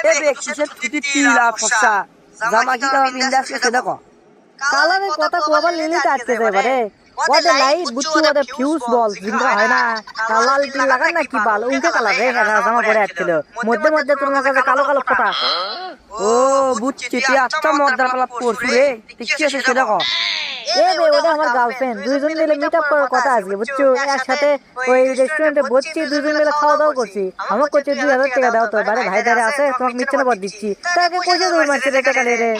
এ বেকিসের ছুটি তিলা ফসা জামা কি কালার পিন্দা আছে দেখো কালারের কথা কোয়াবার লিলিতে আটকে যায় বারে ওদের লাইট বুচ্চু ওদের ফিউজ বল জিঙ্গা হয় না কালাল টিল লাগান না কি বাল উনকে কালার রে জামা পরে আটকেল মধ্যে মধ্যে তোমার কাছে কালো কালো ফোটা ও বুঝছি তুই আচ্ছা মদ্দার পালা পড়ছু রে তুই কি আছে সেটা কো এ বে ওটা আমার গার্লফ্রেন্ড দুইজন মিলে মিট আপ করার কথা আজকে বুঝছো একসাথে ওই রেস্টুরেন্টে বসছি দুইজন মিলে খাওয়া দাওয়া করছি আমার করছে 2000 টাকা দাও তো বারে ভাই দারে আছে তোমাকে মিথ্যে বল দিচ্ছি তাকে কইছে দুই মাসে টাকা লে রে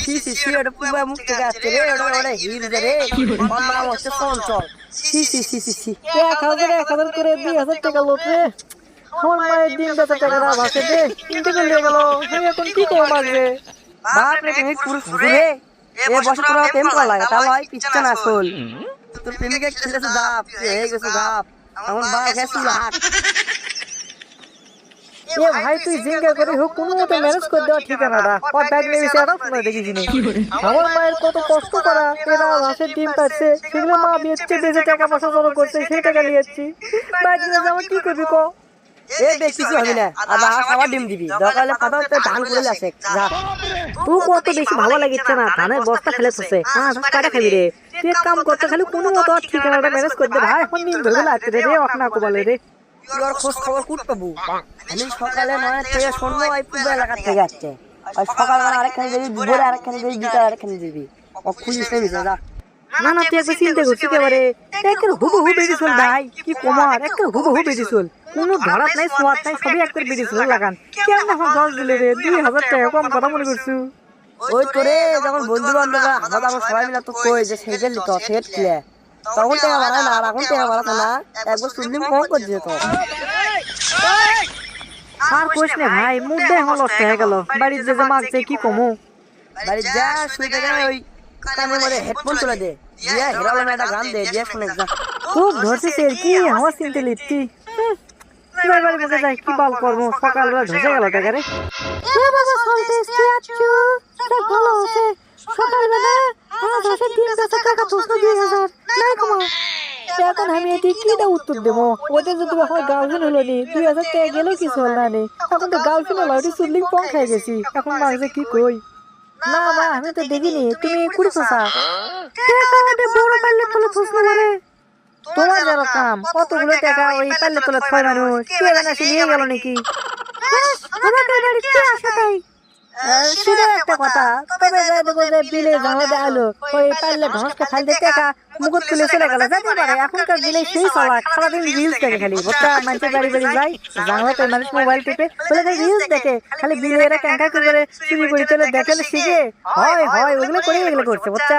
সি সি সি এটা পুবা মুখ থেকে আসছে রে ওটা হিল রে আমার হচ্ছে চঞ্চল C C C C C 1000 করে 2000 টাকা লোক রে আমার মায়ের দিন কত টাকা দাও ভাসে দে কিনতে চলে গেল আমি এখন কি করব মাগরে বাপ রে তুমি পুরো ফুরে এ বছর তোরা প্রেম করা লাগে তাহলে হয় পিছন আসল তোর প্রেমিকা খেলেছে দাপ এই গেছে দাপ এখন বা গেছে হাত এ ভাই তুই জিঙ্গা করে হোক কোনো মতে ম্যানেজ করে দেওয়া ঠিকানাটা আর ব্যাগ নিয়ে এসে আরো শুনে দেখিস নি আমার মায়ের কত কষ্ট করা এরা হাঁসের ডিম পাচ্ছে সেগুলো মা বেচছে বেঁচে টাকা পয়সা জমা করছে সেই টাকা নিয়ে যাচ্ছি ব্যাগ নিয়ে যাওয়া কি করবি ক এ বেশ কিছু হবে না আর হাঁস আবার ডিম দিবি দরকার হলে ফাটা ধান করে আসে যা তুই কত বেশি ভালো লাগিচ্ছে না ধানের বস্তা ফেলে থসে হ্যাঁ কাটা খাবি রে তুই এক কাম করতে খালি কোনো মতো ঠিকানাটা ম্যানেজ করে দে ভাই এখন দিন ধরে লাগছে রে অখনা কোবালে রে তুই আর খোঁজ খবর কুট পাবো আমি সকালে 9 থেকে শোনবো ওই পুরো এলাকা থেকে আসছে আর সকালবেলা আরেকখানে যাবি দুপুরে আরেকখানে যাবি বিকাল আরেকখানে যাবি ও পুলিশ নেবি যা না না তুই একবার চিন্তা করছিস একেবারে একের হুবহু বেরিয়ে চল ভাই কি কমার একের হুবহু বেরিয়ে চল কোনো ধরাত নাই সোয়াদ নাই সবই একবার বেরিয়ে চল লাগান কেন এখন 10 দিলে রে 2000 টাকা কম কথা মনে করছু ওই তোরে যখন বন্ধু বান্ধবরা আমার সবাই মিলে তো কই যে সেইজেল তো সেট খেলে তখন টাকা বাড়ায় না আর এখন টাকা বাড়াতো না একবার শুনলি ফোন করছে তো আর কোশ নে ভাই মুডে এখন লস্ট হয়ে গেল বাড়ির যে মাগছে কি কমু বাড়ি যা শুইতে গেলে ওই কানের মধ্যে হেডফোন তুলে দে দিয়া হিরালাম একটা গান দে দিয়া শুনে যা খুব ধরছিস এর কি আমার চিনতে লিখতি বাড়ি বাড়ি বসে যাই কি বাল করবো সকালবেলা ধসে গেল টাকা রে বাবা চলতে আছো দেখ ভালো আছে সকালবেলা আমার ধসে 3000 টাকা ধসলো 2000 নাই কমা এখন আমি এটি কিটা উত্তর দেবো ওদের যদি আমার গার্লফ্রেন্ড হলো নি 2000 টাকা গেলেও কিছু হল না নি এখন তো গার্লফ্রেন্ড হলো ওটি সুলিং পং খেয়ে গেছি এখন মাঝে কি কই না মা আমি তো দেখিনি তুমি কুড়ি ফসা টাকা আমাদের বড় পাল্লে তোলে ফসলো রে তোমার যারা কাম কতগুলো টাকা ওই পাল্লে তোলে ছয় মানুষ কে জানে সে নিয়ে গেল নাকি আমাদের বাড়ি কে আসে তাই সেটা একটা কথা তবে যাই দেখো যে বিলে ঝামেলা আলো ওই পাল্লে ঘাসটা খাইতে টাকা মুকুট তুলে চলে গেল যেতে পারে এখনকার বিলে সেই চালাক সারাদিন রিলস দেখে খালি বচ্চা মানুষের বাড়ি বাড়ি যায় জানলাতে মানুষ মোবাইল টিপে বলে রিলস দেখে খালি বিলে এরা ক্যাঙ্কা করে চুরি করে চলে দেখে শিখে হয় হয় ওগুলো করে এগুলো করছে বচ্চা